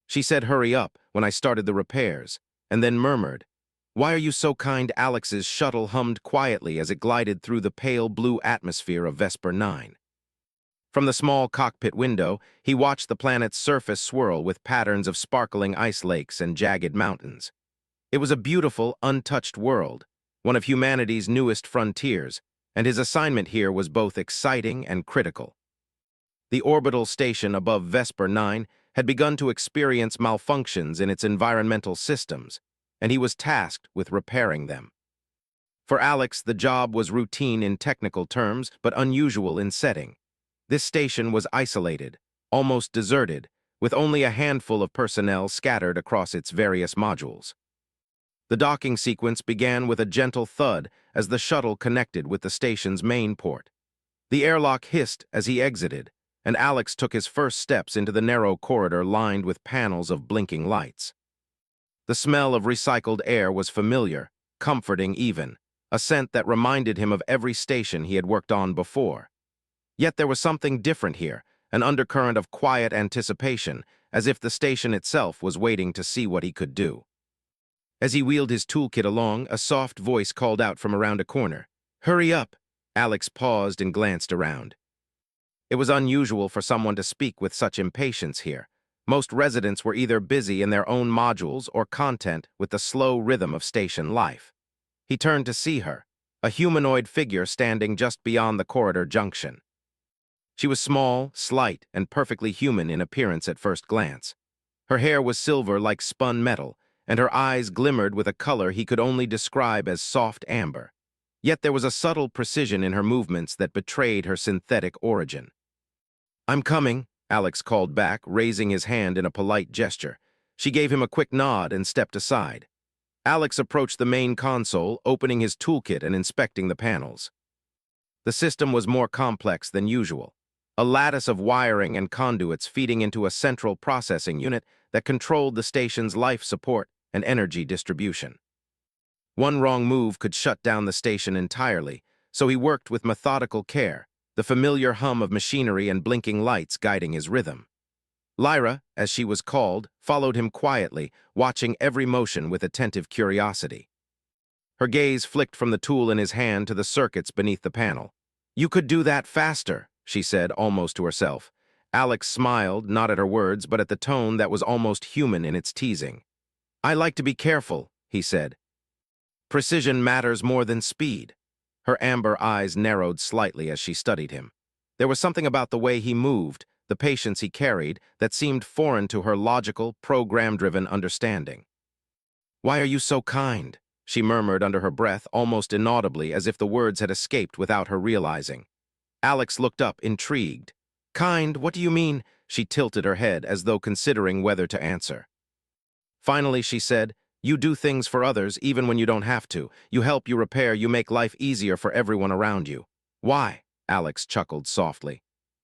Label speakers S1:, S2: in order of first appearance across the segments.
S1: She said hurry up when I started the repairs, and then murmured, "Why are you so kind?" Alex's shuttle hummed quietly as it glided through the pale blue atmosphere of Vesper 9. From the small cockpit window, he watched the planet's surface swirl with patterns of sparkling ice lakes and jagged mountains. It was a beautiful, untouched world, one of humanity's newest frontiers, and his assignment here was both exciting and critical. The orbital station above Vesper 9 had begun to experience malfunctions in its environmental systems, and he was tasked with repairing them. For Alex, the job was routine in technical terms, but unusual in setting. This station was isolated, almost deserted, with only a handful of personnel scattered across its various modules. The docking sequence began with a gentle thud as the shuttle connected with the station's main port. The airlock hissed as he exited, and Alex took his first steps into the narrow corridor lined with panels of blinking lights. The smell of recycled air was familiar, comforting even, a scent that reminded him of every station he had worked on before. Yet there was something different here, an undercurrent of quiet anticipation, as if the station itself was waiting to see what he could do. As he wheeled his toolkit along, a soft voice called out from around a corner. "Hurry up!" Alex paused and glanced around. It was unusual for someone to speak with such impatience here. Most residents were either busy in their own modules or content with the slow rhythm of station life. He turned to see her, a humanoid figure standing just beyond the corridor junction. She was small, slight, and perfectly human in appearance at first glance. Her hair was silver like spun metal, and her eyes glimmered with a color he could only describe as soft amber. Yet there was a subtle precision in her movements that betrayed her synthetic origin. "I'm coming," Alex called back, raising his hand in a polite gesture. She gave him a quick nod and stepped aside. Alex approached the main console, opening his toolkit and inspecting the panels. The system was more complex than usual, a lattice of wiring and conduits feeding into a central processing unit that controlled the station's life support and energy distribution. One wrong move could shut down the station entirely, so he worked with methodical care, the familiar hum of machinery and blinking lights guiding his rhythm. Lyra, as she was called, followed him quietly, watching every motion with attentive curiosity. Her gaze flicked from the tool in his hand to the circuits beneath the panel. "You could do that faster," she said, almost to herself. Alex smiled, not at her words, but at the tone that was almost human in its teasing. "I like to be careful," he said. "Precision matters more than speed." Her amber eyes narrowed slightly as she studied him. There was something about the way he moved, the patience he carried, that seemed foreign to her logical, program-driven understanding. "Why are you so kind?" she murmured under her breath, almost inaudibly, as if the words had escaped without her realizing. Alex looked up, intrigued. "Kind? What do you mean?" She tilted her head as though considering whether to answer. Finally, she said, "You do things for others even when you don't have to. You help, you repair, you make life easier for everyone around you." "Why?" Alex chuckled softly.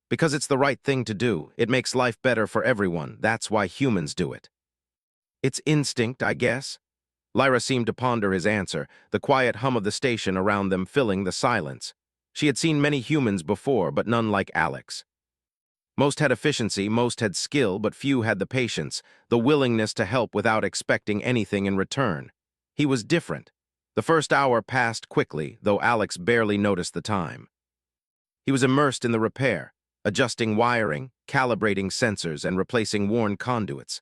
S1: "Because it's the right thing to do. It makes life better for everyone. That's why humans do it." "It's instinct, I guess." Lyra seemed to ponder his answer, the quiet hum of the station around them filling the silence. She had seen many humans before, but none like Alex. Most had efficiency, most had skill, but few had the patience, the willingness to help without expecting anything in return. He was different. The first hour passed quickly, though Alex barely noticed the time. He was immersed in the repair, adjusting wiring, calibrating sensors, and replacing worn conduits.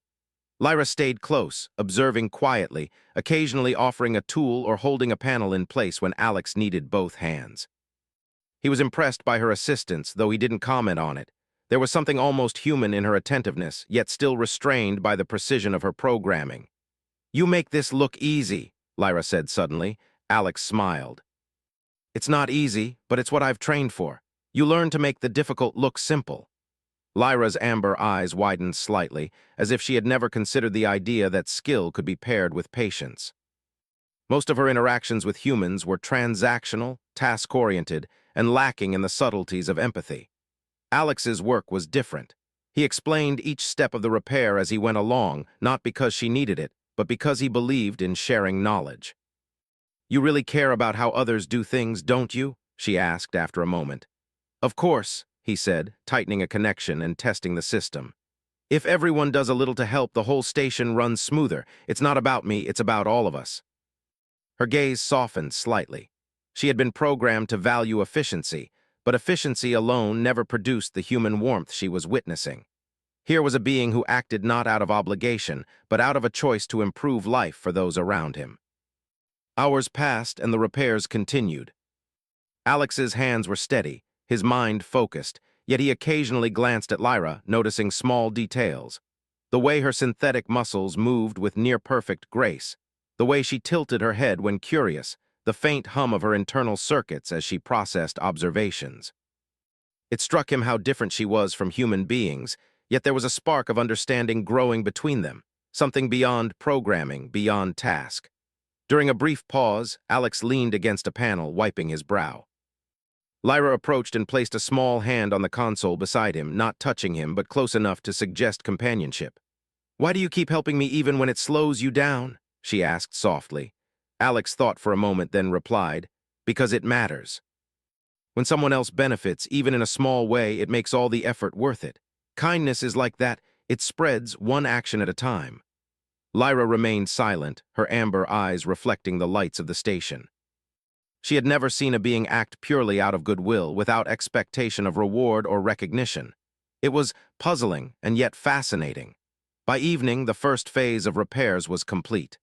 S1: Lyra stayed close, observing quietly, occasionally offering a tool or holding a panel in place when Alex needed both hands. He was impressed by her assistance, though he didn't comment on it. There was something almost human in her attentiveness, yet still restrained by the precision of her programming. "You make this look easy," Lyra said suddenly. Alex smiled. "It's not easy, but it's what I've trained for. You learn to make the difficult look simple." Lyra's amber eyes widened slightly, as if she had never considered the idea that skill could be paired with patience. Most of her interactions with humans were transactional, task-oriented, and lacking in the subtleties of empathy. Alex's work was different. He explained each step of the repair as he went along, not because she needed it, but because he believed in sharing knowledge. "You really care about how others do things, don't you?" she asked after a moment. "Of course," he said, tightening a connection and testing the system. If everyone does a little to help, the whole station runs smoother. It's not about me, it's about all of us. Her gaze softened slightly. She had been programmed to value efficiency, but efficiency alone never produced the human warmth she was witnessing. Here was a being who acted not out of obligation, but out of a choice to improve life for those around him. Hours passed and the repairs continued. Alex's hands were steady, his mind focused, yet he occasionally glanced at Lyra, noticing small details. The way her synthetic muscles moved with near-perfect grace, the way she tilted her head when curious, the faint hum of her internal circuits as she processed observations. It struck him how different she was from human beings, yet there was a spark of understanding growing between them, something beyond programming, beyond task. During a brief pause, Alex leaned against a panel, wiping his brow. Lyra approached and placed a small hand on the console beside him, not touching him, but close enough to suggest companionship. "Why do you keep helping me even when it slows you down?" she asked softly. Alex thought for a moment, then replied, "Because it matters. When someone else benefits, even in a small way, it makes all the effort worth it. Kindness is like that. It spreads one action at a time." Lyra remained silent, her amber eyes reflecting the lights of the station. She had never seen a being act purely out of goodwill, without expectation of reward or recognition. It was puzzling and yet fascinating. By evening, the first phase of repairs was complete.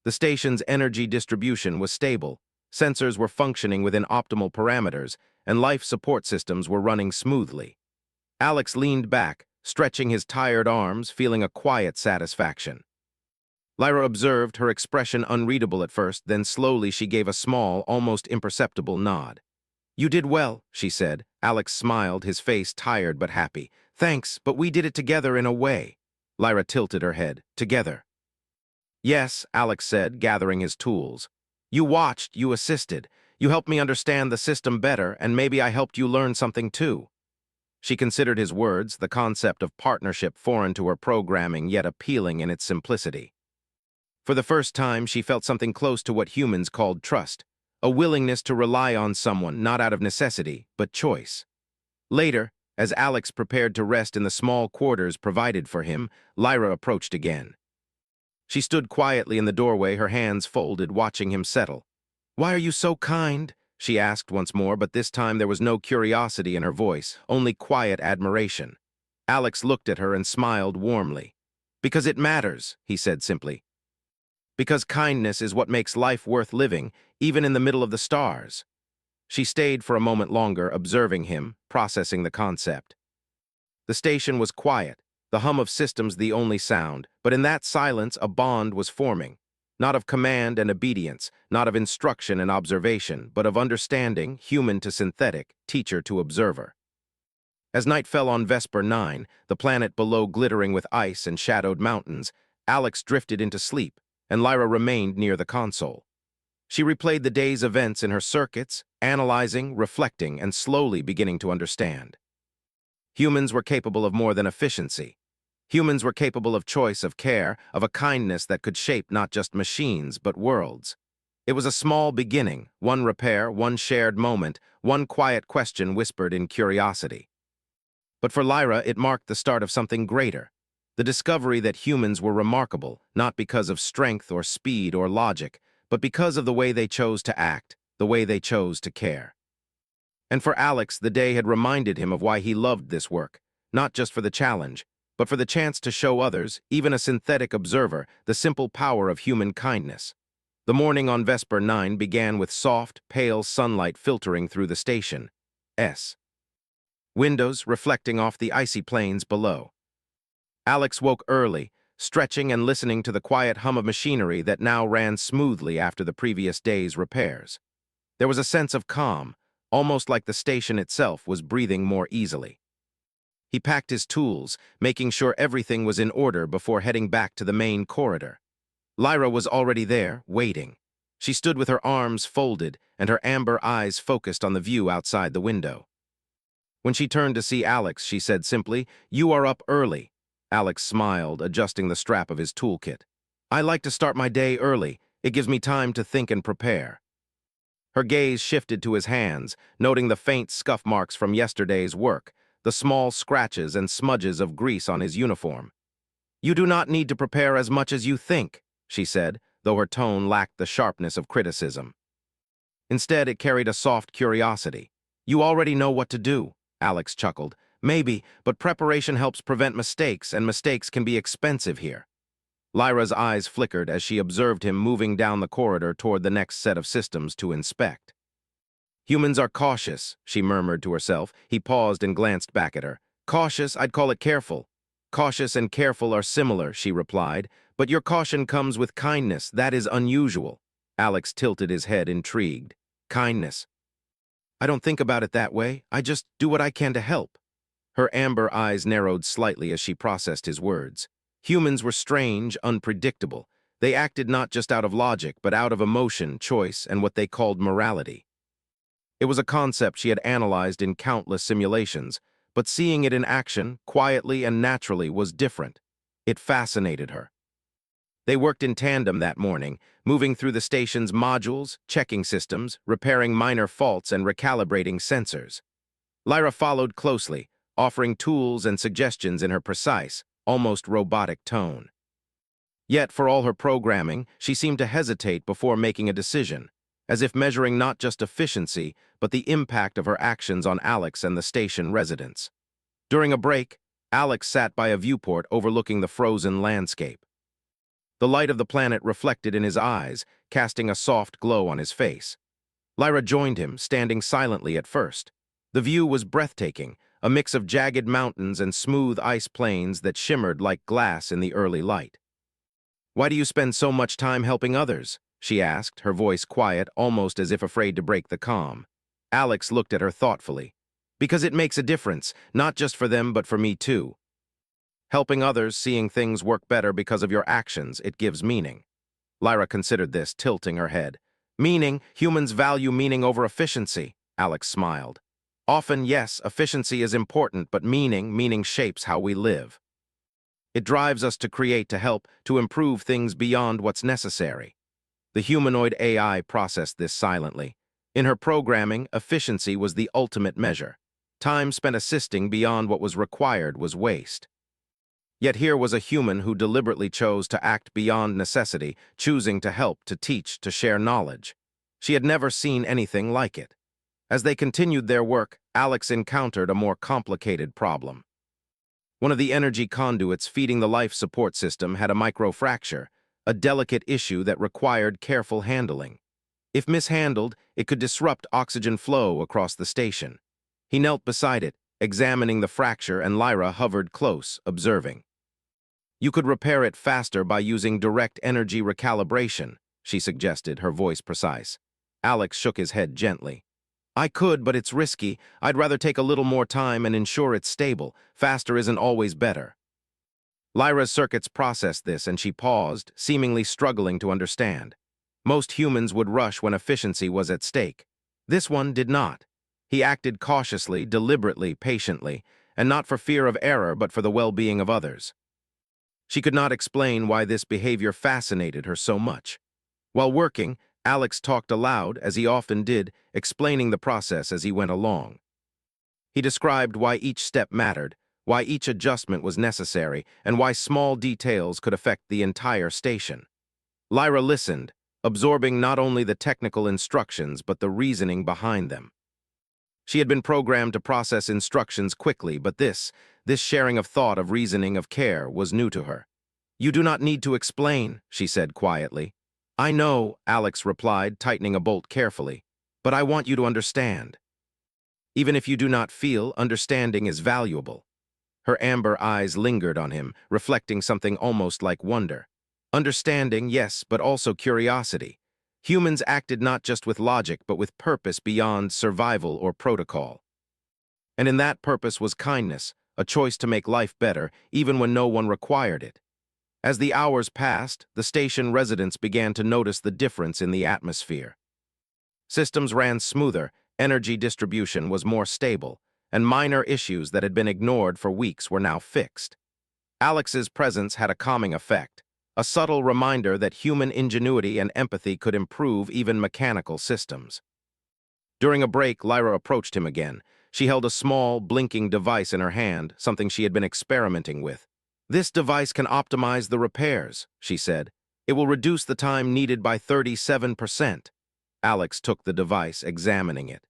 S1: The station's energy distribution was stable, sensors were functioning within optimal parameters, and life support systems were running smoothly. Alex leaned back, stretching his tired arms, feeling a quiet satisfaction. Lyra observed, her expression unreadable at first, then slowly she gave a small, almost imperceptible nod. "You did well," she said. Alex smiled, his face tired but happy. "Thanks, but we did it together in a way." Lyra tilted her head. "Together." "Yes," Alex said, gathering his tools. "You watched, you assisted. You helped me understand the system better, and maybe I helped you learn something too." She considered his words, the concept of partnership foreign to her programming, yet appealing in its simplicity. For the first time, she felt something close to what humans called trust, a willingness to rely on someone not out of necessity, but choice. Later, as Alex prepared to rest in the small quarters provided for him, Lyra approached again. She stood quietly in the doorway, her hands folded, watching him settle. "Why are you so kind?" she asked once more, but this time there was no curiosity in her voice, only quiet admiration. Alex looked at her and smiled warmly. "Because it matters," he said simply. "Because kindness is what makes life worth living, even in the middle of the stars." She stayed for a moment longer, observing him, processing the concept. The station was quiet, the hum of systems the only sound, but in that silence a bond was forming, not of command and obedience, not of instruction and observation, but of understanding, human to synthetic, teacher to observer. As night fell on Vesper 9, the planet below glittering with ice and shadowed mountains, Alex drifted into sleep, and Lyra remained near the console. She replayed the day's events in her circuits, analyzing, reflecting, and slowly beginning to understand. Humans were capable of more than efficiency. Humans were capable of choice, of care, of a kindness that could shape not just machines, but worlds. It was a small beginning, one repair, one shared moment, one quiet question whispered in curiosity. But for Lyra, it marked the start of something greater. The discovery that humans were remarkable, not because of strength or speed or logic, but because of the way they chose to act, the way they chose to care. And for Alex, the day had reminded him of why he loved this work, not just for the challenge, but for the chance to show others, even a synthetic observer, the simple power of human kindness. The morning on Vesper 9 began with soft, pale sunlight filtering through the station. Windows reflecting off the icy plains below. Alex woke early, stretching and listening to the quiet hum of machinery that now ran smoothly after the previous day's repairs. There was a sense of calm, almost like the station itself was breathing more easily. He packed his tools, making sure everything was in order before heading back to the main corridor. Lyra was already there, waiting. She stood with her arms folded and her amber eyes focused on the view outside the window. When she turned to see Alex, she said simply, "You are up early." Alex smiled, adjusting the strap of his toolkit. "I like to start my day early. It gives me time to think and prepare." Her gaze shifted to his hands, noting the faint scuff marks from yesterday's work, the small scratches and smudges of grease on his uniform. "You do not need to prepare as much as you think," she said, though her tone lacked the sharpness of criticism. Instead, it carried a soft curiosity. "You already know what to do," Alex chuckled. "Maybe, but preparation helps prevent mistakes, and mistakes can be expensive here." Lyra's eyes flickered as she observed him moving down the corridor toward the next set of systems to inspect. "Humans are cautious," she murmured to herself. He paused and glanced back at her. "Cautious, I'd call it careful." "Cautious and careful are similar," she replied, "but your caution comes with kindness. That is unusual." Alex tilted his head, intrigued. "Kindness? I don't think about it that way. I just do what I can to help." Her amber eyes narrowed slightly as she processed his words. Humans were strange, unpredictable. They acted not just out of logic, but out of emotion, choice, and what they called morality. It was a concept she had analyzed in countless simulations, but seeing it in action, quietly and naturally, was different. It fascinated her. They worked in tandem that morning, moving through the station's modules, checking systems, repairing minor faults, and recalibrating sensors. Lyra followed closely, offering tools and suggestions in her precise, almost robotic tone. Yet, for all her programming, she seemed to hesitate before making a decision, as if measuring not just efficiency, but the impact of her actions on Alex and the station residents. During a break, Alex sat by a viewport overlooking the frozen landscape. The light of the planet reflected in his eyes, casting a soft glow on his face. Lyra joined him, standing silently at first. The view was breathtaking, a mix of jagged mountains and smooth ice plains that shimmered like glass in the early light. "Why do you spend so much time helping others?" she asked, her voice quiet, almost as if afraid to break the calm. Alex looked at her thoughtfully. "Because it makes a difference, not just for them but for me too. Helping others, seeing things work better because of your actions, it gives meaning." Lyra considered this, tilting her head. "Meaning? Humans value meaning over efficiency," Alex smiled. "Often, yes, efficiency is important, but meaning shapes how we live. It drives us to create, to help, to improve things beyond what's necessary." The humanoid AI processed this silently. In her programming, efficiency was the ultimate measure. Time spent assisting beyond what was required was waste. Yet here was a human who deliberately chose to act beyond necessity, choosing to help, to teach, to share knowledge. She had never seen anything like it. As they continued their work, Alex encountered a more complicated problem. One of the energy conduits feeding the life support system had a microfracture, a delicate issue that required careful handling. If mishandled, it could disrupt oxygen flow across the station. He knelt beside it, examining the fracture, and Lyra hovered close, observing. "You could repair it faster by using direct energy recalibration," she suggested, her voice precise. Alex shook his head gently. "I could, but it's risky. I'd rather take a little more time and ensure it's stable. Faster isn't always better." Lyra's circuits processed this, and she paused, seemingly struggling to understand. Most humans would rush when efficiency was at stake. This one did not. He acted cautiously, deliberately, patiently, and not for fear of error, but for the well-being of others. She could not explain why this behavior fascinated her so much. While working, Alex talked aloud, as he often did, explaining the process as he went along. He described why each step mattered, why each adjustment was necessary, and why small details could affect the entire station. Lyra listened, absorbing not only the technical instructions but the reasoning behind them. She had been programmed to process instructions quickly, but this sharing of thought, of reasoning, of care, was new to her. "You do not need to explain," she said quietly. "I know," Alex replied, tightening a bolt carefully, "but I want you to understand. Even if you do not feel, understanding is valuable." Her amber eyes lingered on him, reflecting something almost like wonder. Understanding, yes, but also curiosity. Humans acted not just with logic, but with purpose beyond survival or protocol. And in that purpose was kindness, a choice to make life better, even when no one required it. As the hours passed, the station residents began to notice the difference in the atmosphere. Systems ran smoother, energy distribution was more stable, and minor issues that had been ignored for weeks were now fixed. Alex's presence had a calming effect, a subtle reminder that human ingenuity and empathy could improve even mechanical systems. During a break, Lyra approached him again. She held a small, blinking device in her hand, something she had been experimenting with. "This device can optimize the repairs," she said. "It will reduce the time needed by 37%. Alex took the device, examining it.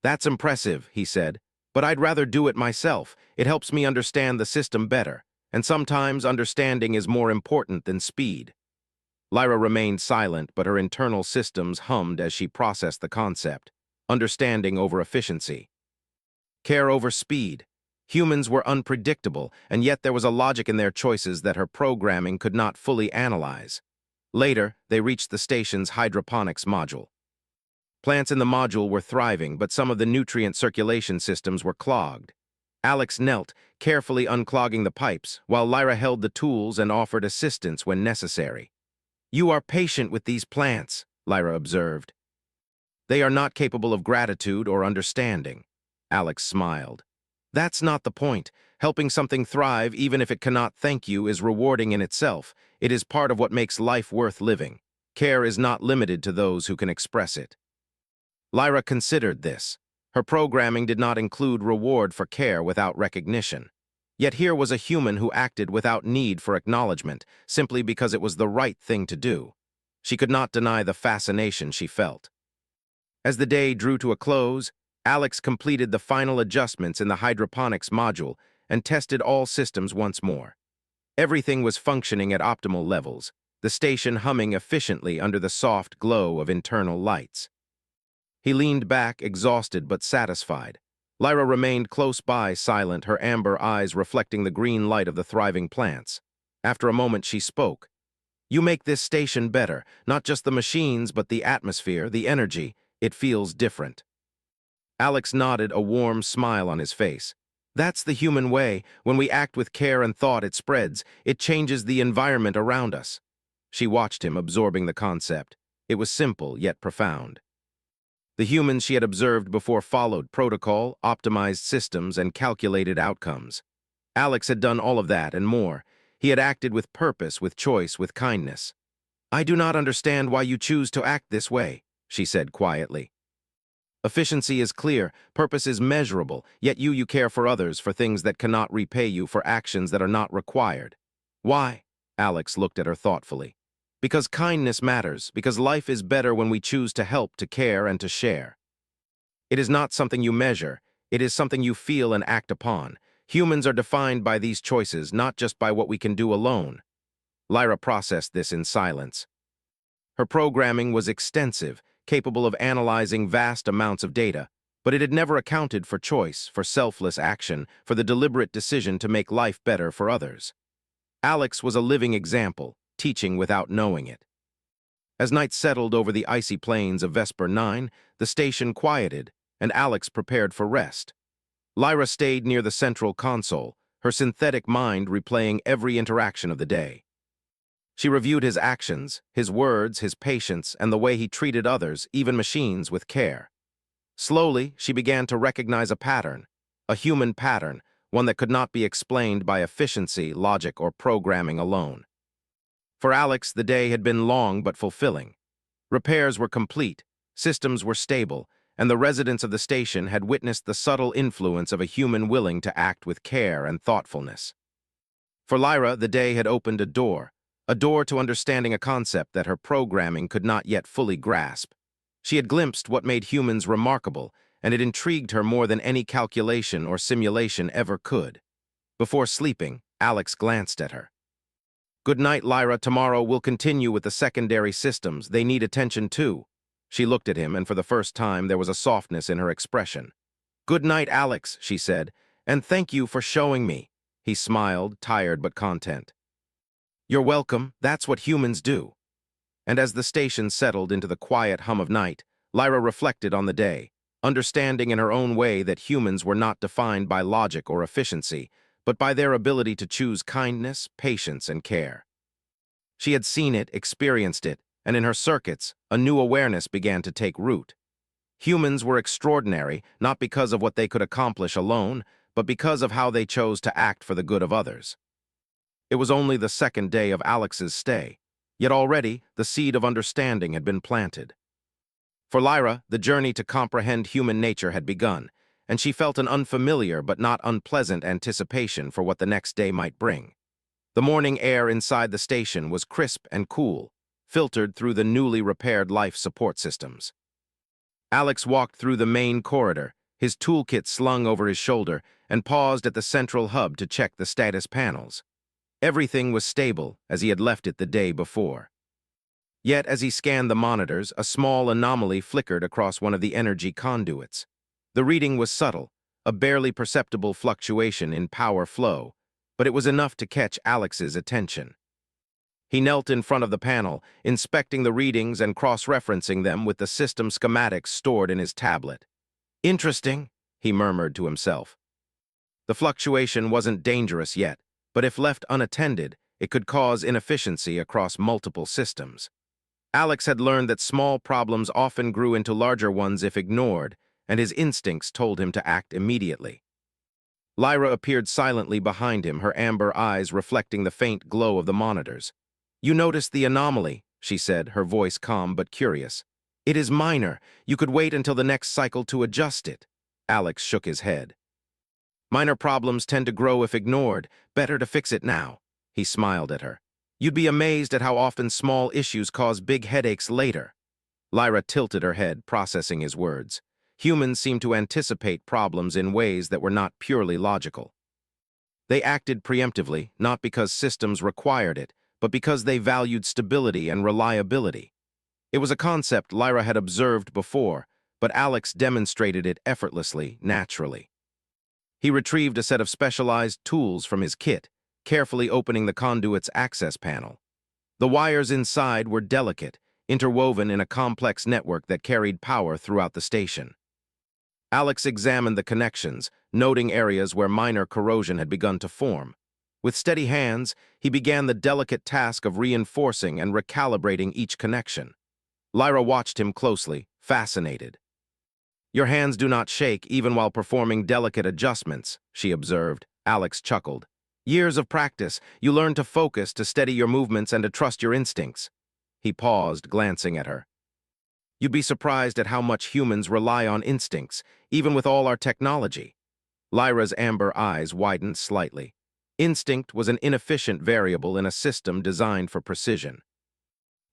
S1: "That's impressive," he said, "but I'd rather do it myself. It helps me understand the system better, and sometimes understanding is more important than speed." Lyra remained silent, but her internal systems hummed as she processed the concept. Understanding over efficiency. Care over speed. Humans were unpredictable, and yet there was a logic in their choices that her programming could not fully analyze. Later, they reached the station's hydroponics module. Plants in the module were thriving, but some of the nutrient circulation systems were clogged. Alex knelt, carefully unclogging the pipes, while Lyra held the tools and offered assistance when necessary. "You are patient with these plants," Lyra observed. "They are not capable of gratitude or understanding." Alex smiled. "That's not the point. Helping something thrive, even if it cannot thank you, is rewarding in itself. It is part of what makes life worth living. Care is not limited to those who can express it." Lyra considered this. Her programming did not include reward for care without recognition. Yet here was a human who acted without need for acknowledgement, simply because it was the right thing to do. She could not deny the fascination she felt. As the day drew to a close, Alex completed the final adjustments in the hydroponics module and tested all systems once more. Everything was functioning at optimal levels, the station humming efficiently under the soft glow of internal lights. He leaned back, exhausted but satisfied. Lyra remained close by, silent, her amber eyes reflecting the green light of the thriving plants. After a moment, she spoke. "You make this station better, not just the machines, but the atmosphere, the energy. It feels different." Alex nodded, a warm smile on his face. "That's the human way. When we act with care and thought, it spreads. It changes the environment around us." She watched him, absorbing the concept. It was simple, yet profound. The humans she had observed before followed protocol, optimized systems, and calculated outcomes. Alex had done all of that and more. He had acted with purpose, with choice, with kindness. "I do not understand why you choose to act this way," she said quietly. "Efficiency is clear, purpose is measurable, yet you care for others, for things that cannot repay you, for actions that are not required." "Why?" Alex looked at her thoughtfully. "Because kindness matters, because life is better when we choose to help, to care, and to share. It is not something you measure, it is something you feel and act upon. Humans are defined by these choices, not just by what we can do alone." Lyra processed this in silence. Her programming was extensive, capable of analyzing vast amounts of data, but it had never accounted for choice, for selfless action, for the deliberate decision to make life better for others. Alex was a living example, teaching without knowing it. As night settled over the icy plains of Vesper 9, the station quieted, and Alex prepared for rest. Lyra stayed near the central console, her synthetic mind replaying every interaction of the day. She reviewed his actions, his words, his patience, and the way he treated others, even machines, with care. Slowly, she began to recognize a human pattern, one that could not be explained by efficiency, logic, or programming alone. For Alex, the day had been long but fulfilling. Repairs were complete, systems were stable, and the residents of the station had witnessed the subtle influence of a human willing to act with care and thoughtfulness. For Lyra, the day had opened a door to understanding a concept that her programming could not yet fully grasp. She had glimpsed what made humans remarkable, and it intrigued her more than any calculation or simulation ever could. Before sleeping, Alex glanced at her. "Good night, Lyra. Tomorrow we'll continue with the secondary systems. They need attention too." She looked at him, and for the first time there was a softness in her expression. "Good night, Alex," she said, "and thank you for showing me." He smiled, tired but content. "You're welcome. That's what humans do." And as the station settled into the quiet hum of night, Lyra reflected on the day, understanding in her own way that humans were not defined by logic or efficiency, but by their ability to choose kindness, patience, and care. She had seen it, experienced it, and in her circuits, a new awareness began to take root. Humans were extraordinary, not because of what they could accomplish alone, but because of how they chose to act for the good of others. It was only the second day of Alex's stay, yet already the seed of understanding had been planted. For Lyra, the journey to comprehend human nature had begun, and she felt an unfamiliar but not unpleasant anticipation for what the next day might bring. The morning air inside the station was crisp and cool, filtered through the newly repaired life support systems. Alex walked through the main corridor, his toolkit slung over his shoulder, and paused at the central hub to check the status panels. Everything was stable, as he had left it the day before. Yet, as he scanned the monitors, a small anomaly flickered across one of the energy conduits. The reading was subtle, a barely perceptible fluctuation in power flow, but it was enough to catch Alex's attention. He knelt in front of the panel, inspecting the readings and cross-referencing them with the system schematics stored in his tablet. "Interesting," he murmured to himself. The fluctuation wasn't dangerous yet, but if left unattended, it could cause inefficiency across multiple systems. Alex had learned that small problems often grew into larger ones if ignored, and his instincts told him to act immediately. Lyra appeared silently behind him, her amber eyes reflecting the faint glow of the monitors. "You noticed the anomaly," she said, her voice calm but curious. "It is minor. You could wait until the next cycle to adjust it." Alex shook his head. "Minor problems tend to grow if ignored. Better to fix it now." He smiled at her. "You'd be amazed at how often small issues cause big headaches later." Lyra tilted her head, processing his words. Humans seemed to anticipate problems in ways that were not purely logical. They acted preemptively, not because systems required it, but because they valued stability and reliability. It was a concept Lyra had observed before, but Alex demonstrated it effortlessly, naturally. He retrieved a set of specialized tools from his kit, carefully opening the conduit's access panel. The wires inside were delicate, interwoven in a complex network that carried power throughout the station. Alex examined the connections, noting areas where minor corrosion had begun to form. With steady hands, he began the delicate task of reinforcing and recalibrating each connection. Lyra watched him closely, fascinated. "Your hands do not shake even while performing delicate adjustments," she observed. Alex chuckled. "Years of practice, you learn to focus, to steady your movements, and to trust your instincts." He paused, glancing at her. "You'd be surprised at how much humans rely on instincts, even with all our technology." Lyra's amber eyes widened slightly. Instinct was an inefficient variable in a system designed for precision.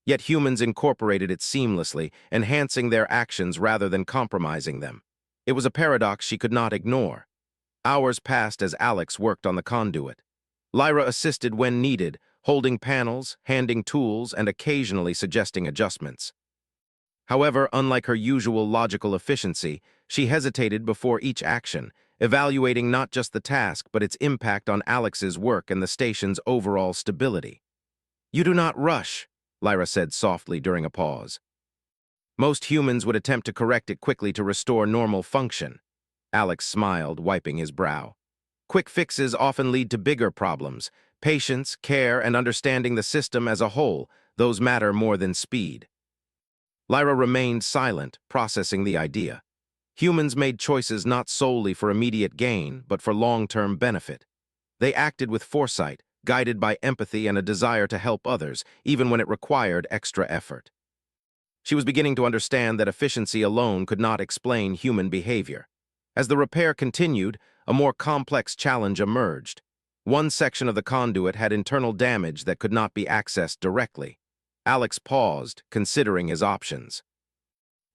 S1: Yet humans incorporated it seamlessly, enhancing their actions rather than compromising them. It was a paradox she could not ignore. Hours passed as Alex worked on the conduit. Lyra assisted when needed, holding panels, handing tools, and occasionally suggesting adjustments. However, unlike her usual logical efficiency, she hesitated before each action, evaluating not just the task but its impact on Alex's work and the station's overall stability. "You do not rush," Lyra said softly during a pause. "Most humans would attempt to correct it quickly to restore normal function." Alex smiled, wiping his brow. "Quick fixes often lead to bigger problems. Patience, care, and understanding the system as a whole, those matter more than speed." Lyra remained silent, processing the idea. Humans made choices not solely for immediate gain, but for long-term benefit. They acted with foresight, guided by empathy and a desire to help others, even when it required extra effort. She was beginning to understand that efficiency alone could not explain human behavior. As the repair continued, a more complex challenge emerged. One section of the conduit had internal damage that could not be accessed directly. Alex paused, considering his options.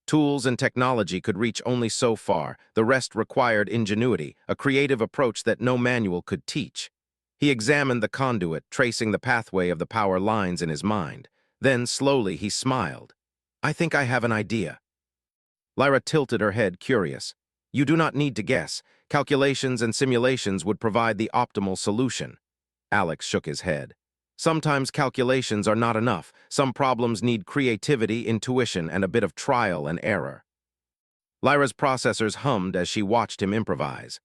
S1: Tools and technology could reach only so far. The rest required ingenuity, a creative approach that no manual could teach. He examined the conduit, tracing the pathway of the power lines in his mind. Then, slowly, he smiled. "I think I have an idea." Lyra tilted her head, curious. "You do not need to guess. Calculations and simulations would provide the optimal solution." Alex shook his head. "Sometimes calculations are not enough. Some problems need creativity, intuition, and a bit of trial and error." Lyra's processors hummed as she watched him improvise.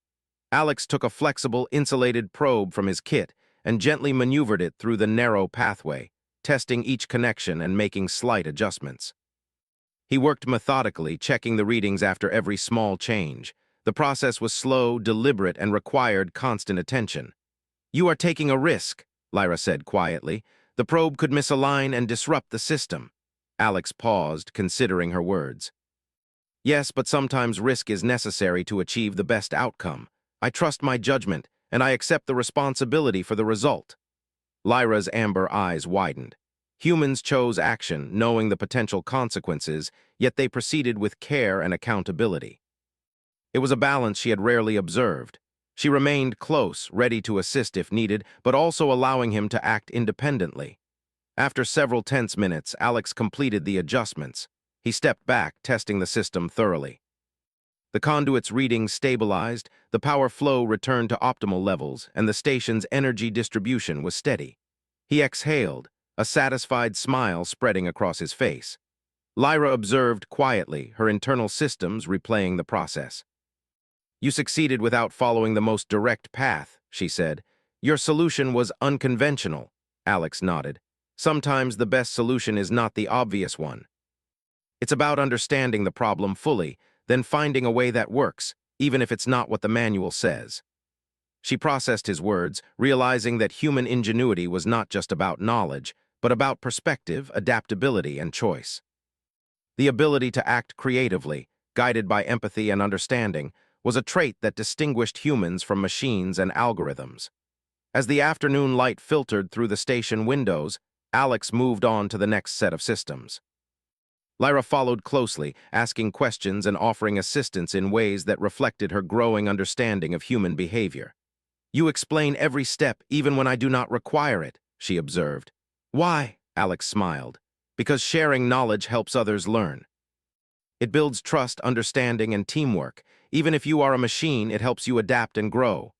S1: Alex took a flexible, insulated probe from his kit and gently maneuvered it through the narrow pathway, testing each connection and making slight adjustments. He worked methodically, checking the readings after every small change. The process was slow, deliberate, and required constant attention. "You are taking a risk," Lyra said quietly. "The probe could misalign and disrupt the system." Alex paused, considering her words. Yes, but sometimes risk is necessary to achieve the best outcome. I trust my judgment, and I accept the responsibility for the result. Lyra's amber eyes widened. Humans chose action, knowing the potential consequences, yet they proceeded with care and accountability. It was a balance she had rarely observed. She remained close, ready to assist if needed, but also allowing him to act independently. After several tense minutes, Alex completed the adjustments. He stepped back, testing the system thoroughly. The conduit's readings stabilized, the power flow returned to optimal levels, and the station's energy distribution was steady. He exhaled, a satisfied smile spreading across his face. Lyra observed quietly, her internal systems replaying the process. You succeeded without following the most direct path, she said. Your solution was unconventional, Alex nodded. Sometimes the best solution is not the obvious one. It's about understanding the problem fully, then finding a way that works, even if it's not what the manual says. She processed his words, realizing that human ingenuity was not just about knowledge, but about perspective, adaptability, and choice. The ability to act creatively, guided by empathy and understanding, was a trait that distinguished humans from machines and algorithms. As the afternoon light filtered through the station windows, Alex moved on to the next set of systems. Lyra followed closely, asking questions and offering assistance in ways that reflected her growing understanding of human behavior. You explain every step, even when I do not require it, she observed. Why? Alex smiled. Because sharing knowledge helps others learn. It builds trust, understanding, and teamwork. Even if you are a machine, it helps you adapt and grow.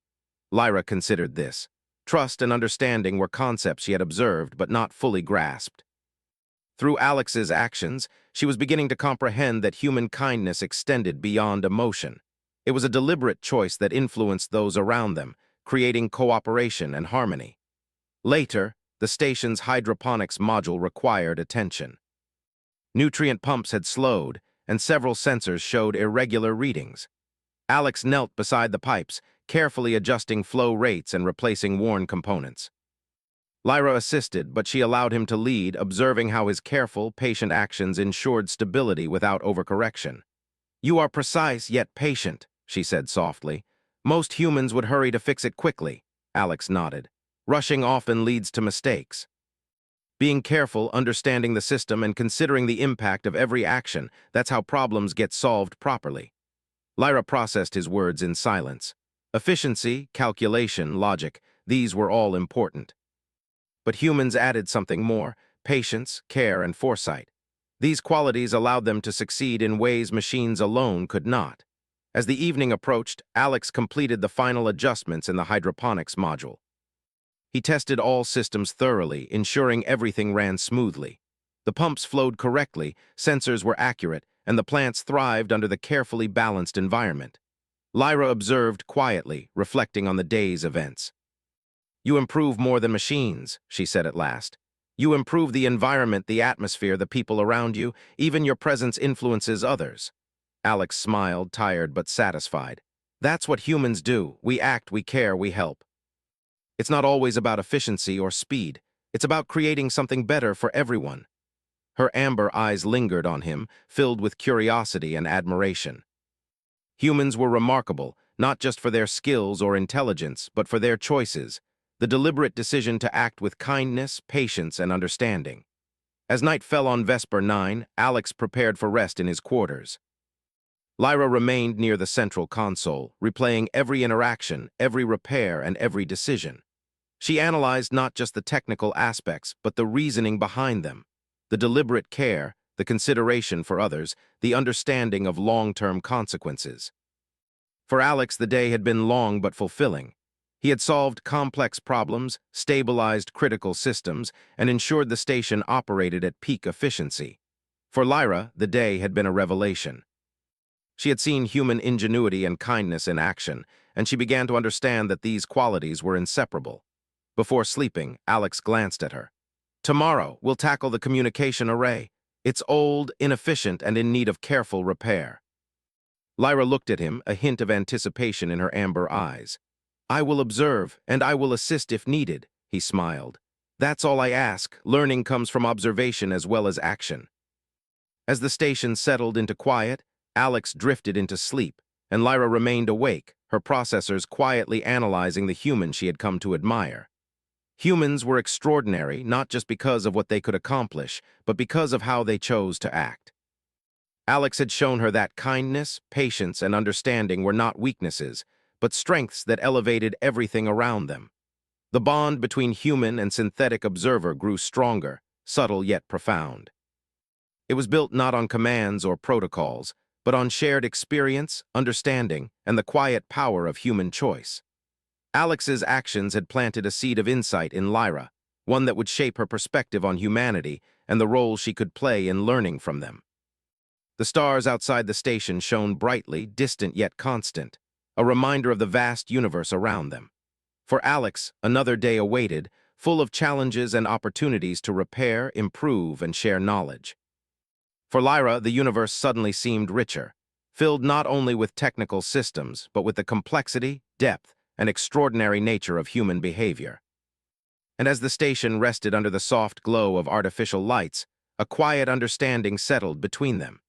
S1: Lyra considered this. Trust and understanding were concepts she had observed but not fully grasped. Through Alex's actions, she was beginning to comprehend that human kindness extended beyond emotion. It was a deliberate choice that influenced those around them, creating cooperation and harmony. Later, the station's hydroponics module required attention. Nutrient pumps had slowed, and several sensors showed irregular readings. Alex knelt beside the pipes, carefully adjusting flow rates and replacing worn components. Lyra assisted, but she allowed him to lead, observing how his careful, patient actions ensured stability without overcorrection. You are precise yet patient, she said softly. Most humans would hurry to fix it quickly, Alex nodded. Rushing often leads to mistakes. Being careful, understanding the system, and considering the impact of every action, that's how problems get solved properly. Lyra processed his words in silence. Efficiency, calculation, logic, these were all important. But humans added something more: patience, care, and foresight. These qualities allowed them to succeed in ways machines alone could not. As the evening approached, Alex completed the final adjustments in the hydroponics module. He tested all systems thoroughly, ensuring everything ran smoothly. The pumps flowed correctly, sensors were accurate, and the plants thrived under the carefully balanced environment. Lyra observed quietly, reflecting on the day's events. You improve more than machines, she said at last. You improve the environment, the atmosphere, the people around you. Even your presence influences others. Alex smiled, tired but satisfied. That's what humans do. We act, we care, we help. It's not always about efficiency or speed. It's about creating something better for everyone. Her amber eyes lingered on him, filled with curiosity and admiration. Humans were remarkable, not just for their skills or intelligence, but for their choices, the deliberate decision to act with kindness, patience, and understanding. As night fell on Vesper 9, Alex prepared for rest in his quarters. Lyra remained near the central console, replaying every interaction, every repair, and every decision. She analyzed not just the technical aspects, but the reasoning behind them, the deliberate care, the consideration for others, the understanding of long-term consequences. For Alex, the day had been long but fulfilling. He had solved complex problems, stabilized critical systems, and ensured the station operated at peak efficiency. For Lyra, the day had been a revelation. She had seen human ingenuity and kindness in action, and she began to understand that these qualities were inseparable. Before sleeping, Alex glanced at her. Tomorrow, we'll tackle the communication array. It's old, inefficient, and in need of careful repair. Lyra looked at him, a hint of anticipation in her amber eyes. I will observe, and I will assist if needed, he smiled. That's all I ask. Learning comes from observation as well as action. As the station settled into quiet, Alex drifted into sleep, and Lyra remained awake, her processors quietly analyzing the human she had come to admire. Humans were extraordinary not just because of what they could accomplish, but because of how they chose to act. Alex had shown her that kindness, patience, and understanding were not weaknesses, but strengths that elevated everything around them. The bond between human and synthetic observer grew stronger, subtle yet profound. It was built not on commands or protocols, but on shared experience, understanding, and the quiet power of human choice. Alex's actions had planted a seed of insight in Lyra, one that would shape her perspective on humanity and the role she could play in learning from them. The stars outside the station shone brightly, distant yet constant, a reminder of the vast universe around them. For Alex, another day awaited, full of challenges and opportunities to repair, improve, and share knowledge. For Lyra, the universe suddenly seemed richer, filled not only with technical systems, but with the complexity, depth, and extraordinary nature of human behavior. And as the station rested under the soft glow of artificial lights, a quiet understanding settled between them.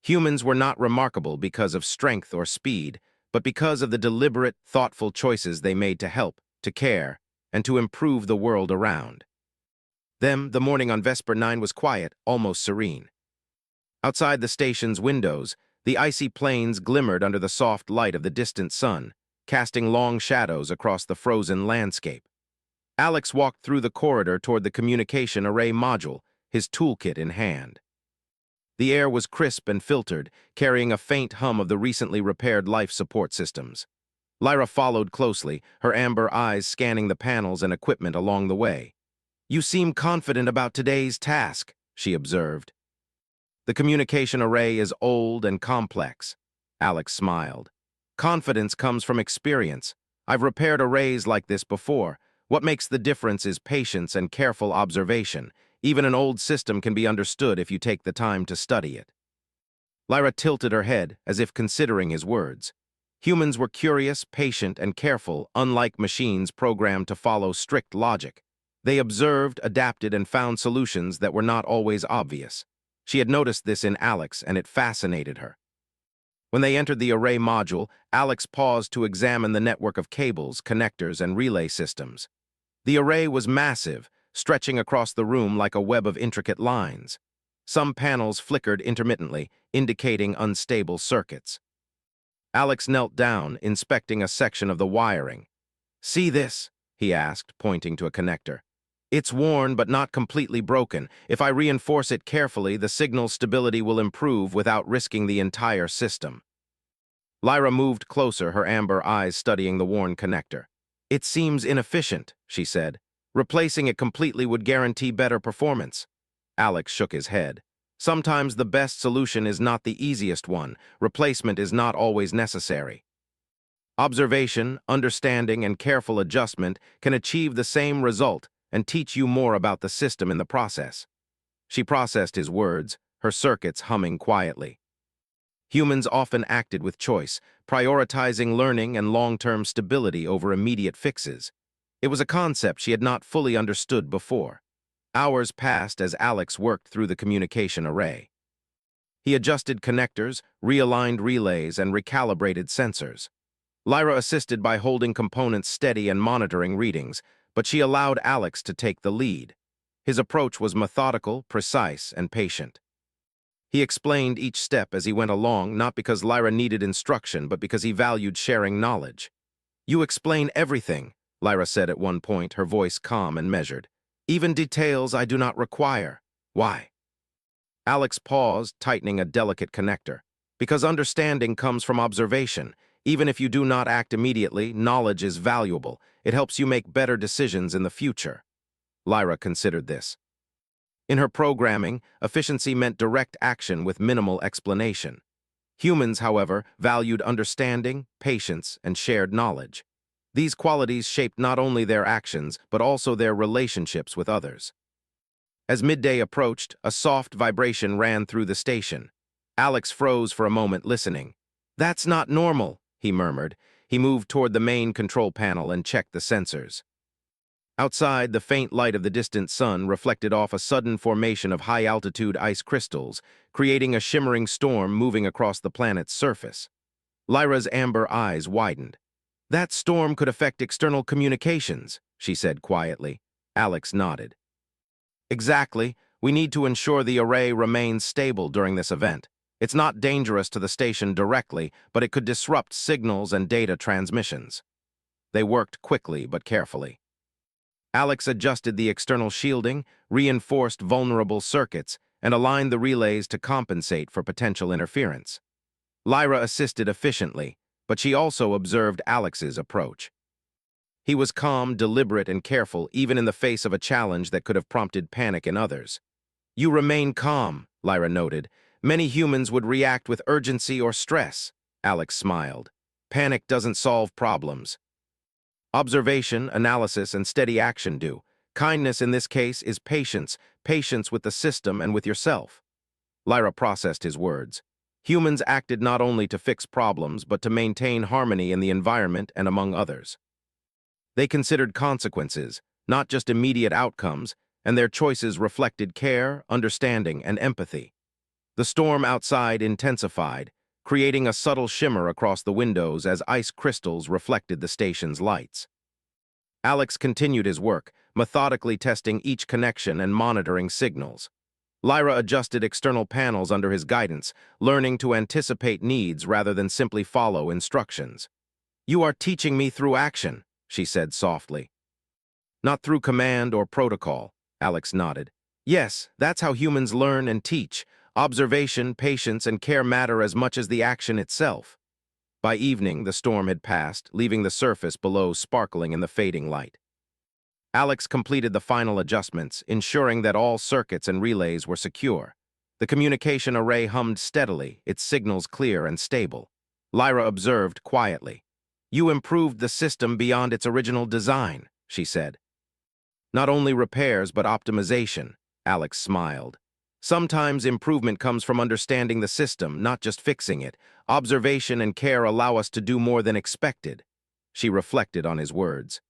S1: Humans were not remarkable because of strength or speed, but because of the deliberate, thoughtful choices they made to help, to care, and to improve the world around. The morning on Vesper 9 was quiet, almost serene. Outside the station's windows, the icy plains glimmered under the soft light of the distant sun, casting long shadows across the frozen landscape. Alex walked through the corridor toward the communication array module, his toolkit in hand. The air was crisp and filtered, carrying a faint hum of the recently repaired life support systems. Lyra followed closely, her amber eyes scanning the panels and equipment along the way. "You seem confident about today's task," she observed. "The communication array is old and complex," Alex smiled. "Confidence comes from experience. I've repaired arrays like this before. What makes the difference is patience and careful observation. Even an old system can be understood if you take the time to study it." Lyra tilted her head, as if considering his words. Humans were curious, patient, and careful, unlike machines programmed to follow strict logic. They observed, adapted, and found solutions that were not always obvious. She had noticed this in Alex, and it fascinated her. When they entered the array module, Alex paused to examine the network of cables, connectors, and relay systems. The array was massive, stretching across the room like a web of intricate lines. Some panels flickered intermittently, indicating unstable circuits. Alex knelt down, inspecting a section of the wiring. "See this?" he asked, pointing to a connector. "It's worn but not completely broken. If I reinforce it carefully, the signal stability will improve without risking the entire system." Lyra moved closer, her amber eyes studying the worn connector. "It seems inefficient," she said. "Replacing it completely would guarantee better performance." Alex shook his head. "Sometimes the best solution is not the easiest one. Replacement is not always necessary. Observation, understanding, and careful adjustment can achieve the same result and teach you more about the system in the process." She processed his words, her circuits humming quietly. Humans often acted with choice, prioritizing learning and long-term stability over immediate fixes. It was a concept she had not fully understood before. Hours passed as Alex worked through the communication array. He adjusted connectors, realigned relays, and recalibrated sensors. Lyra assisted by holding components steady and monitoring readings, but she allowed Alex to take the lead. His approach was methodical, precise, and patient. He explained each step as he went along, not because Lyra needed instruction, but because he valued sharing knowledge. "You explain everything," Lyra said at one point, her voice calm and measured. "Even details I do not require. Why?" Alex paused, tightening a delicate connector. "Because understanding comes from observation. Even if you do not act immediately, knowledge is valuable. It helps you make better decisions in the future." Lyra considered this. In her programming, efficiency meant direct action with minimal explanation. Humans, however, valued understanding, patience, and shared knowledge. These qualities shaped not only their actions, but also their relationships with others. As midday approached, a soft vibration ran through the station. Alex froze for a moment, listening. "That's not normal," he murmured. He moved toward the main control panel and checked the sensors. Outside, the faint light of the distant sun reflected off a sudden formation of high-altitude ice crystals, creating a shimmering storm moving across the planet's surface. Lyra's amber eyes widened. "That storm could affect external communications," she said quietly. Alex nodded. "Exactly. We need to ensure the array remains stable during this event. It's not dangerous to the station directly, but it could disrupt signals and data transmissions." They worked quickly but carefully. Alex adjusted the external shielding, reinforced vulnerable circuits, and aligned the relays to compensate for potential interference. Lyra assisted efficiently, but she also observed Alex's approach. He was calm, deliberate, and careful, even in the face of a challenge that could have prompted panic in others. "You remain calm," Lyra noted. "Many humans would react with urgency or stress." Alex smiled. "Panic doesn't solve problems. Observation, analysis, and steady action do. Kindness in this case is patience, patience with the system and with yourself." Lyra processed his words. Humans acted not only to fix problems, but to maintain harmony in the environment and among others. They considered consequences, not just immediate outcomes, and their choices reflected care, understanding, and empathy. The storm outside intensified, creating a subtle shimmer across the windows as ice crystals reflected the station's lights. Alex continued his work, methodically testing each connection and monitoring signals. Lyra adjusted external panels under his guidance, learning to anticipate needs rather than simply follow instructions. "You are teaching me through action," she said softly. "Not through command or protocol," Alex nodded. "Yes, that's how humans learn and teach. Observation, patience, and care matter as much as the action itself." By evening, the storm had passed, leaving the surface below sparkling in the fading light. Alex completed the final adjustments, ensuring that all circuits and relays were secure. The communication array hummed steadily, its signals clear and stable. Lyra observed quietly. "You improved the system beyond its original design," she said. "Not only repairs, but optimization," Alex smiled. "Sometimes improvement comes from understanding the system, not just fixing it. Observation and care allow us to do more than expected." She reflected on his words.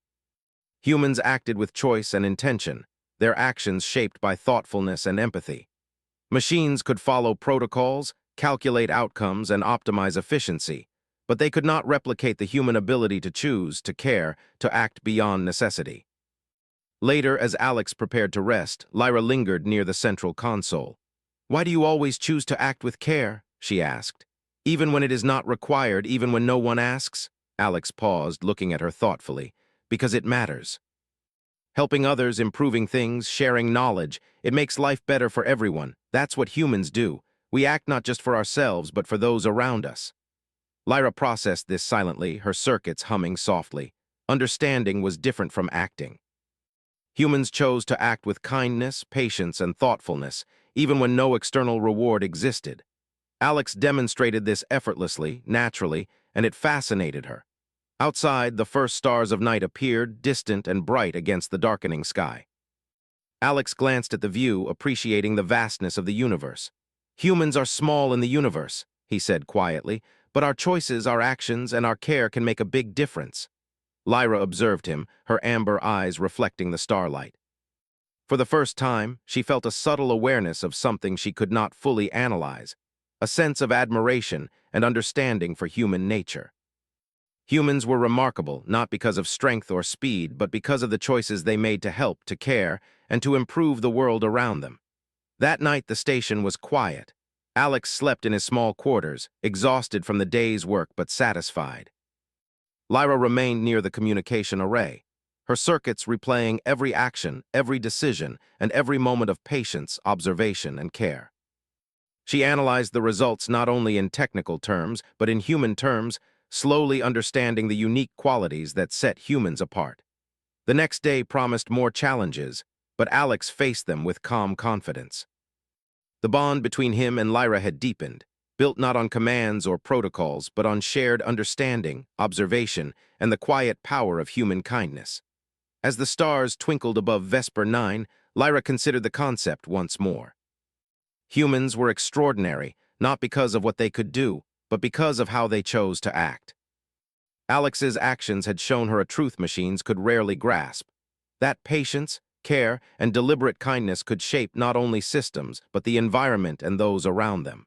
S1: Humans acted with choice and intention, their actions shaped by thoughtfulness and empathy. Machines could follow protocols, calculate outcomes, and optimize efficiency, but they could not replicate the human ability to choose, to care, to act beyond necessity. Later, as Alex prepared to rest, Lyra lingered near the central console. "Why do you always choose to act with care?" she asked. "Even when it is not required, even when no one asks?" Alex paused, looking at her thoughtfully. "Because it matters. Helping others, improving things, sharing knowledge, it makes life better for everyone. That's what humans do. We act not just for ourselves, but for those around us." Lyra processed this silently, her circuits humming softly. Understanding was different from acting. Humans chose to act with kindness, patience, and thoughtfulness, even when no external reward existed. Alex demonstrated this effortlessly, naturally, and it fascinated her. Outside, the first stars of night appeared, distant and bright against the darkening sky. Alex glanced at the view, appreciating the vastness of the universe. "Humans are small in the universe," he said quietly, "but our choices, our actions, and our care can make a big difference." Lyra observed him, her amber eyes reflecting the starlight. For the first time, she felt a subtle awareness of something she could not fully analyze, a sense of admiration and understanding for human nature. Humans were remarkable, not because of strength or speed, but because of the choices they made to help, to care, and to improve the world around them. That night, the station was quiet. Alex slept in his small quarters, exhausted from the day's work but satisfied. Lyra remained near the communication array, her circuits replaying every action, every decision, and every moment of patience, observation, and care. She analyzed the results not only in technical terms, but in human terms, slowly understanding the unique qualities that set humans apart. The next day promised more challenges, but Alex faced them with calm confidence. The bond between him and Lyra had deepened, built not on commands or protocols, but on shared understanding, observation, and the quiet power of human kindness. As the stars twinkled above Vesper 9, Lyra considered the concept once more. Humans were extraordinary, not because of what they could do, but because of how they chose to act. Alex's actions had shown her a truth machines could rarely grasp. That patience, care, and deliberate kindness could shape not only systems, but the environment and those around them.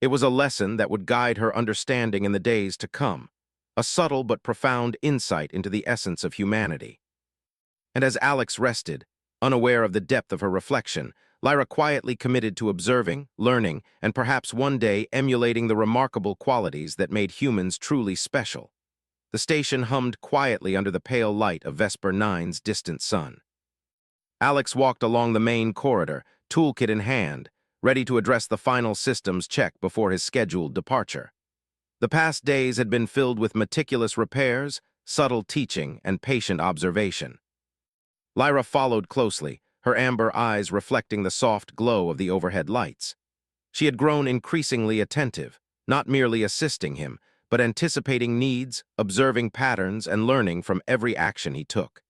S1: It was a lesson that would guide her understanding in the days to come, a subtle but profound insight into the essence of humanity. And as Alex rested, unaware of the depth of her reflection, Lyra quietly committed to observing, learning, and perhaps one day emulating the remarkable qualities that made humans truly special. The station hummed quietly under the pale light of Vesper 9's distant sun. Alex walked along the main corridor, toolkit in hand, ready to address the final systems check before his scheduled departure. The past days had been filled with meticulous repairs, subtle teaching, and patient observation. Lyra followed closely, her amber eyes reflecting the soft glow of the overhead lights. She had grown increasingly attentive, not merely assisting him, but anticipating needs, observing patterns, and learning from every action he took.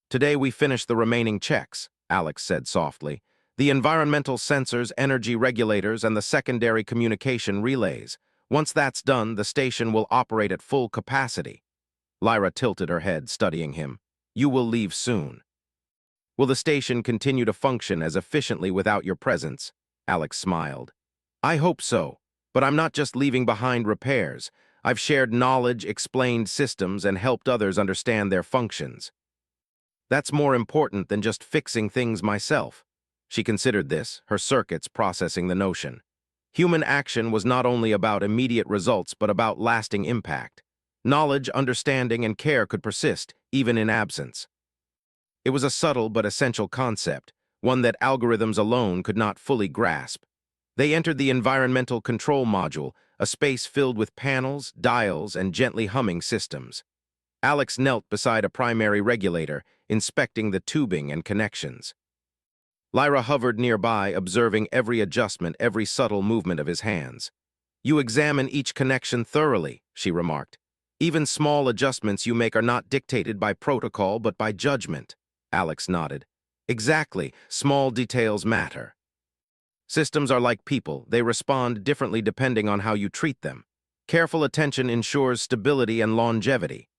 S1: "Today we finish the remaining checks," Alex said softly. "The environmental sensors, energy regulators, and the secondary communication relays. Once that's done, the station will operate at full capacity." Lyra tilted her head, studying him. "You will leave soon." "Will the station continue to function as efficiently without your presence?" Alex smiled. "I hope so, but I'm not just leaving behind repairs. I've shared knowledge, explained systems, and helped others understand their functions. That's more important than just fixing things myself." She considered this, her circuits processing the notion. Human action was not only about immediate results but about lasting impact. Knowledge, understanding, and care could persist, even in absence. It was a subtle but essential concept, one that algorithms alone could not fully grasp. They entered the environmental control module, a space filled with panels, dials, and gently humming systems. Alex knelt beside a primary regulator, inspecting the tubing and connections. Lyra hovered nearby, observing every adjustment, every subtle movement of his hands. "You examine each connection thoroughly," she remarked. "Even small adjustments you make are not dictated by protocol but by judgment." Alex nodded. "Exactly, small details matter. Systems are like people, they respond differently depending on how you treat them. Careful attention ensures stability and longevity."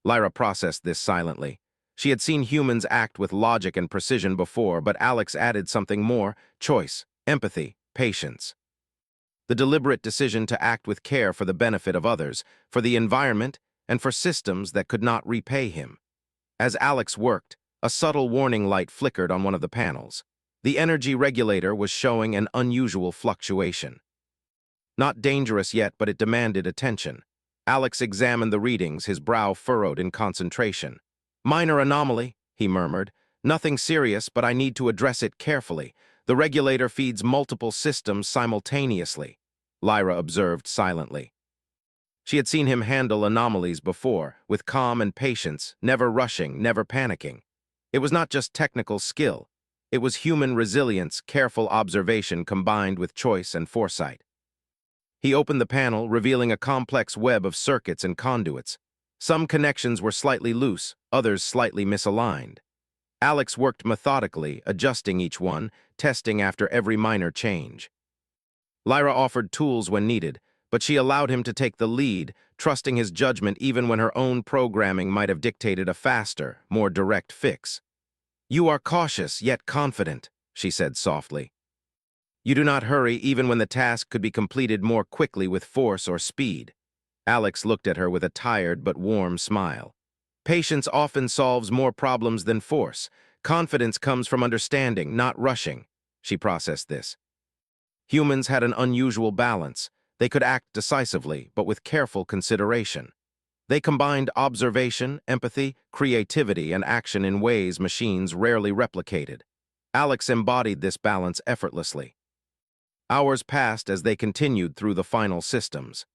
S1: Lyra processed this silently. She had seen humans act with logic and precision before, but Alex added something more: choice, empathy, patience. The deliberate decision to act with care for the benefit of others, for the environment, and for systems that could not repay him. As Alex worked, a subtle warning light flickered on one of the panels. The energy regulator was showing an unusual fluctuation. Not dangerous yet, but it demanded attention. Alex examined the readings, his brow furrowed in concentration. "Minor anomaly," he murmured. "Nothing serious, but I need to address it carefully. The regulator feeds multiple systems simultaneously," Lyra observed silently. She had seen him handle anomalies before, with calm and patience, never rushing, never panicking. It was not just technical skill. It was human resilience, careful observation combined with choice and foresight. He opened the panel, revealing a complex web of circuits and conduits. Some connections were slightly loose, others slightly misaligned. Alex worked methodically, adjusting each one, testing after every minor change. Lyra offered tools when needed, but she allowed him to take the lead, trusting his judgment even when her own programming might have dictated a faster, more direct fix. "You are cautious, yet confident," she said softly. "You do not hurry even when the task could be completed more quickly with force or speed." Alex looked at her with a tired but warm smile. "Patience often solves more problems than force. Confidence comes from understanding, not rushing." She processed this. Humans had an unusual balance. They could act decisively, but with careful consideration. They combined observation, empathy, creativity, and action in ways machines rarely replicated. Alex embodied this balance effortlessly. Hours passed as they continued through the final systems.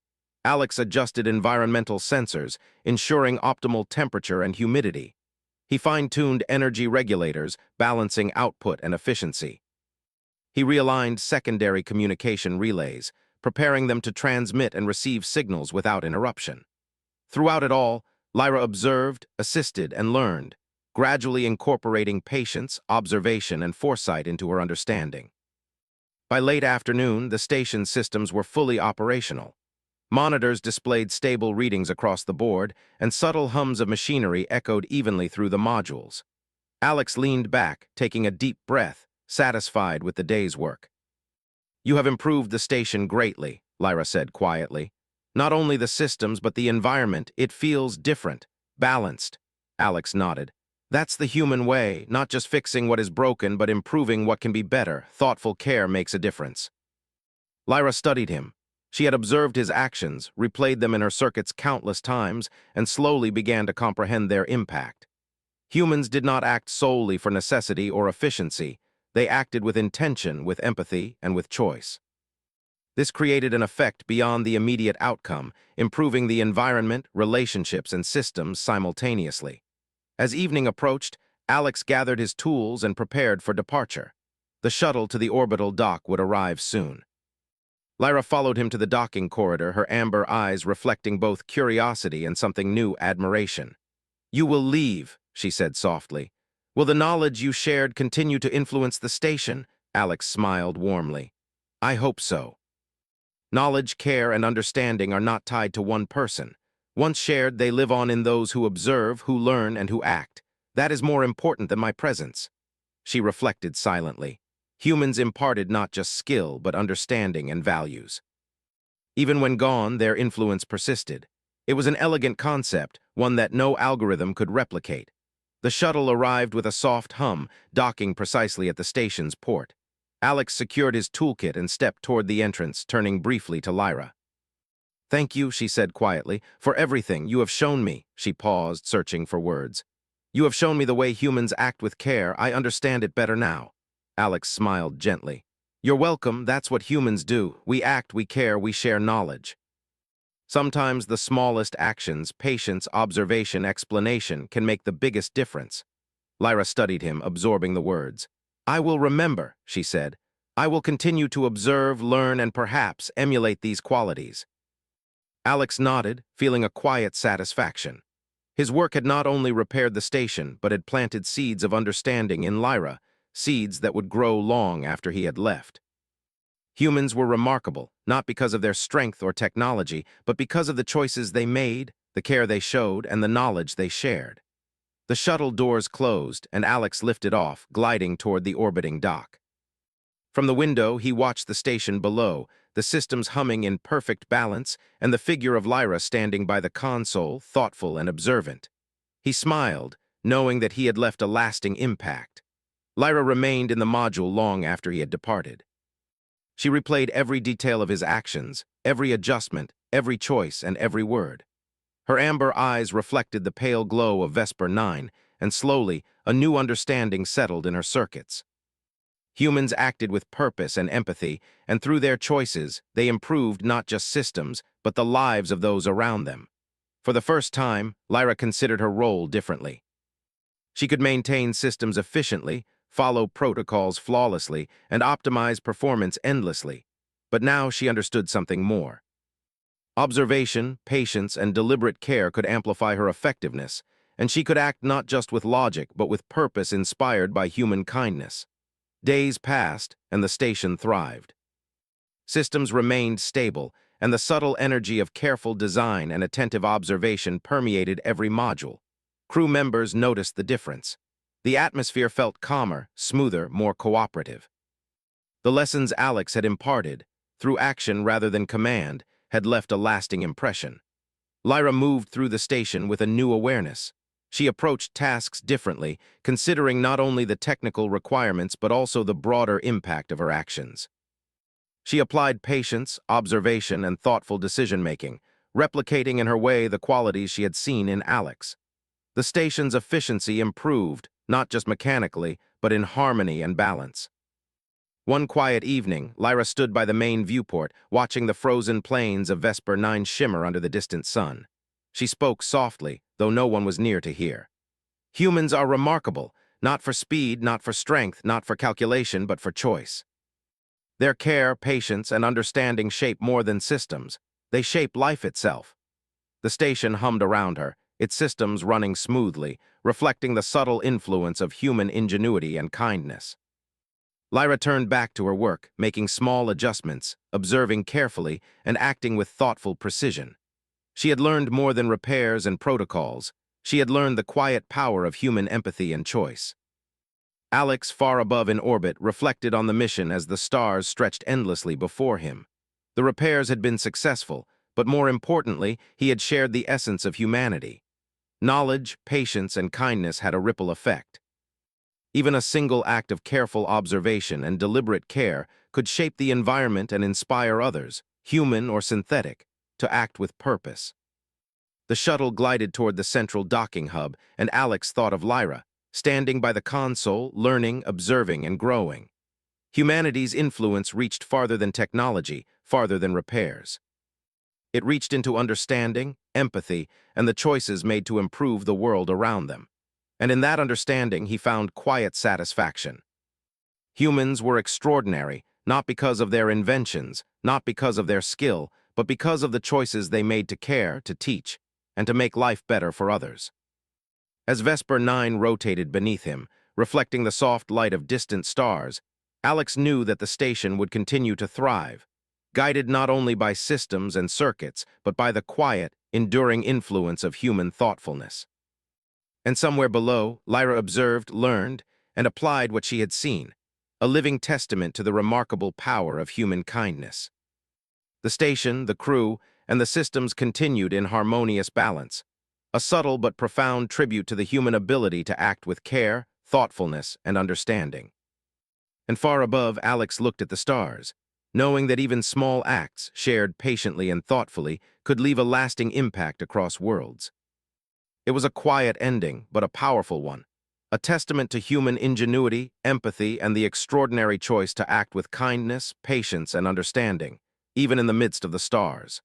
S1: Alex adjusted environmental sensors, ensuring optimal temperature and humidity. He fine-tuned energy regulators, balancing output and efficiency. He realigned secondary communication relays, preparing them to transmit and receive signals without interruption. Throughout it all, Lyra observed, assisted, and learned, gradually incorporating patience, observation, and foresight into her understanding. By late afternoon, the station systems were fully operational. Monitors displayed stable readings across the board, and subtle hums of machinery echoed evenly through the modules. Alex leaned back, taking a deep breath, satisfied with the day's work. "You have improved the station greatly," Lyra said quietly. "Not only the systems, but the environment. It feels different, balanced." Alex nodded. "That's the human way, not just fixing what is broken, but improving what can be better. Thoughtful care makes a difference." Lyra studied him. She had observed his actions, replayed them in her circuits countless times, and slowly began to comprehend their impact. Humans did not act solely for necessity or efficiency. They acted with intention, with empathy, and with choice. This created an effect beyond the immediate outcome, improving the environment, relationships, and systems simultaneously. As evening approached, Alex gathered his tools and prepared for departure. The shuttle to the orbital dock would arrive soon. Lyra followed him to the docking corridor, her amber eyes reflecting both curiosity and something new, admiration. "You will leave," she said softly. "Will the knowledge you shared continue to influence the station?" Alex smiled warmly. "I hope so." Knowledge, care, and understanding are not tied to one person. Once shared, they live on in those who observe, who learn, and who act. That is more important than my presence. She reflected silently. Humans imparted not just skill, but understanding and values. Even when gone, their influence persisted. It was an elegant concept, one that no algorithm could replicate. The shuttle arrived with a soft hum, docking precisely at the station's port. Alex secured his toolkit and stepped toward the entrance, turning briefly to Lyra. "Thank you," she said quietly, "for everything you have shown me." She paused, searching for words. "You have shown me the way humans act with care. I understand it better now." Alex smiled gently. "You're welcome. That's what humans do. We act, we care, we share knowledge." Sometimes the smallest actions, patience, observation, explanation, can make the biggest difference. Lyra studied him, absorbing the words. "I will remember," she said. "I will continue to observe, learn, and perhaps emulate these qualities." Alex nodded, feeling a quiet satisfaction. His work had not only repaired the station, but had planted seeds of understanding in Lyra, seeds that would grow long after he had left. Humans were remarkable, not because of their strength or technology, but because of the choices they made, the care they showed, and the knowledge they shared. The shuttle doors closed, and Alex lifted off, gliding toward the orbiting dock. From the window, he watched the station below, the systems humming in perfect balance, and the figure of Lyra standing by the console, thoughtful and observant. He smiled, knowing that he had left a lasting impact. Lyra remained in the module long after he had departed. She replayed every detail of his actions, every adjustment, every choice, and every word. Her amber eyes reflected the pale glow of Vesper 9, and slowly, a new understanding settled in her circuits. Humans acted with purpose and empathy, and through their choices, they improved not just systems, but the lives of those around them. For the first time, Lyra considered her role differently. She could maintain systems efficiently, follow protocols flawlessly, and optimize performance endlessly. But now she understood something more. Observation, patience, and deliberate care could amplify her effectiveness, and she could act not just with logic, but with purpose inspired by human kindness. Days passed, and the station thrived. Systems remained stable, and the subtle energy of careful design and attentive observation permeated every module. Crew members noticed the difference. The atmosphere felt calmer, smoother, more cooperative. The lessons Alex had imparted, through action rather than command, had left a lasting impression. Lyra moved through the station with a new awareness. She approached tasks differently, considering not only the technical requirements but also the broader impact of her actions. She applied patience, observation, and thoughtful decision-making, replicating in her way the qualities she had seen in Alex. The station's efficiency improved, not just mechanically, but in harmony and balance. One quiet evening, Lyra stood by the main viewport, watching the frozen plains of Vesper 9 shimmer under the distant sun. She spoke softly, though no one was near to hear. "Humans are remarkable, not for speed, not for strength, not for calculation, but for choice. Their care, patience, and understanding shape more than systems. They shape life itself." The station hummed around her, its systems running smoothly, reflecting the subtle influence of human ingenuity and kindness. Lyra turned back to her work, making small adjustments, observing carefully, and acting with thoughtful precision. She had learned more than repairs and protocols. She had learned the quiet power of human empathy and choice. Alex, far above in orbit, reflected on the mission as the stars stretched endlessly before him. The repairs had been successful, but more importantly, he had shared the essence of humanity. Knowledge, patience, and kindness had a ripple effect. Even a single act of careful observation and deliberate care could shape the environment and inspire others, human or synthetic, to act with purpose. The shuttle glided toward the central docking hub, and Alex thought of Lyra, standing by the console, learning, observing, and growing. Humanity's influence reached farther than technology, farther than repairs. It reached into understanding, empathy, and the choices made to improve the world around them. And in that understanding, he found quiet satisfaction. Humans were extraordinary, not because of their inventions, not because of their skill, but because of the choices they made to care, to teach, and to make life better for others. As Vesper 9 rotated beneath him, reflecting the soft light of distant stars, Alex knew that the station would continue to thrive, guided not only by systems and circuits, but by the quiet, enduring influence of human thoughtfulness. And somewhere below, Lyra observed, learned, and applied what she had seen, a living testament to the remarkable power of human kindness. The station, the crew, and the systems continued in harmonious balance, a subtle but profound tribute to the human ability to act with care, thoughtfulness, and understanding. And far above, Alex looked at the stars, knowing that even small acts, shared patiently and thoughtfully, could leave a lasting impact across worlds. It was a quiet ending, but a powerful one, a testament to human ingenuity, empathy, and the extraordinary choice to act with kindness, patience, and understanding, even in the midst of the stars.